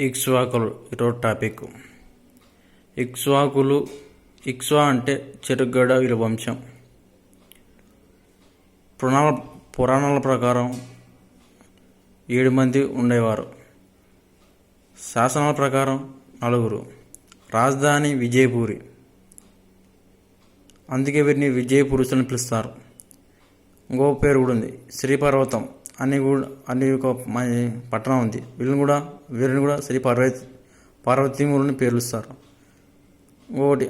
ఇక్ష్వాకులు ఈరోజు టాపిక్. ఇక్ష్వాకులు. ఇక్ష్వా అంటే చెరుగడ వీళ్ళ వంశం. పురాణాల ప్రకారం 7 మంది ఉండేవారు. శాసనాల ప్రకారం 4. రాజధాని విజయపూరి, అందుకే వీరిని విజయ పురుషులని పిలుస్తారు. ఇంకో పేరు కూడా ఉంది, శ్రీపర్వతం అని ఒక పట్టణం ఉంది. వీరిని కూడా శ్రీ పార్వతీములని పిలుస్తారు. ఇంకొకటి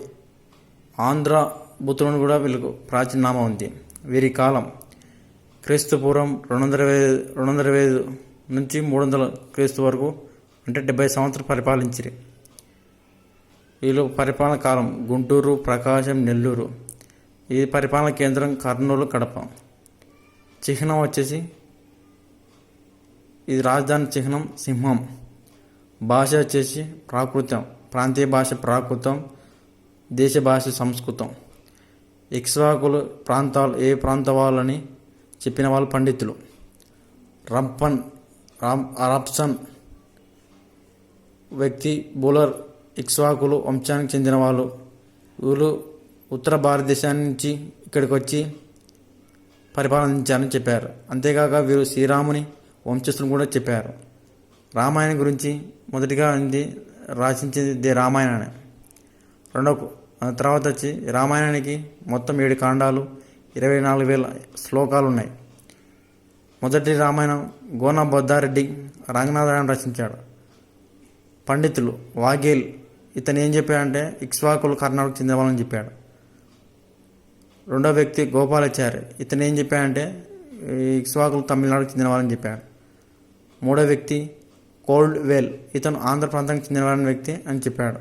ఆంధ్ర బుద్ధులను కూడా వీళ్ళకు ప్రాచీన నామం ఉంది. వీరి కాలం క్రీస్తుపూర్వం 225 నుంచి 300 క్రీస్తు వరకు, అంటే 70 సంవత్సరాలు పరిపాలించిరి. వీళ్ళు పరిపాలన కాలం గుంటూరు, ప్రకాశం, నెల్లూరు. ఈ పరిపాలన కేంద్రం కర్నూలు, కడప. చిహ్నం వచ్చేసి ఇది రాజధాని చిహ్నం సింహం. భాష వచ్చేసి ప్రాకృతం, ప్రాంతీయ భాష ప్రాకృతం, దేశ భాష సంస్కృతం. ఇక్ష్వాకులు ఏ ప్రాంత వాళ్ళని చెప్పిన వాళ్ళు పండితులు. రాప్సన్ వ్యక్తి బౌలర్ ఇక్ష్వాకులు వంశానికి చెందిన వాళ్ళు. వీళ్ళు ఉత్తర భారతదేశాన్ని నుంచి ఇక్కడికి వచ్చి పరిపాలించారని చెప్పారు. అంతేకాక వీరు శ్రీరాముని వంశస్థులు కూడా చెప్పారు. రామాయణం గురించి మొదటిగా రచించింది రామాయణాన్ని. తర్వాత వచ్చి రామాయణానికి మొత్తం 7 కాండాలు, 24,000 శ్లోకాలు ఉన్నాయి. మొదటి రామాయణం గోన బొద్దారెడ్డి రంగనాథరాయణ రచించాడు. పండితులు వాఘేల్ ఇతను ఏం చెప్పాడంటే ఇక్ష్వాకులు కర్ణాటకకు చెందిన వాళ్ళని చెప్పాడు. రెండో వ్యక్తి గోపాలాచారి, ఇతను ఏం చెప్పాడంటే ఇక్ష్వాకులు తమిళనాడుకు చెందిన వాళ్ళని చెప్పాడు. మూడో వ్యక్తి కోల్డ్ వేల్, ఇతను ఆంధ్ర ప్రాంతానికి చెందిన వ్యక్తి అని చెప్పాడు.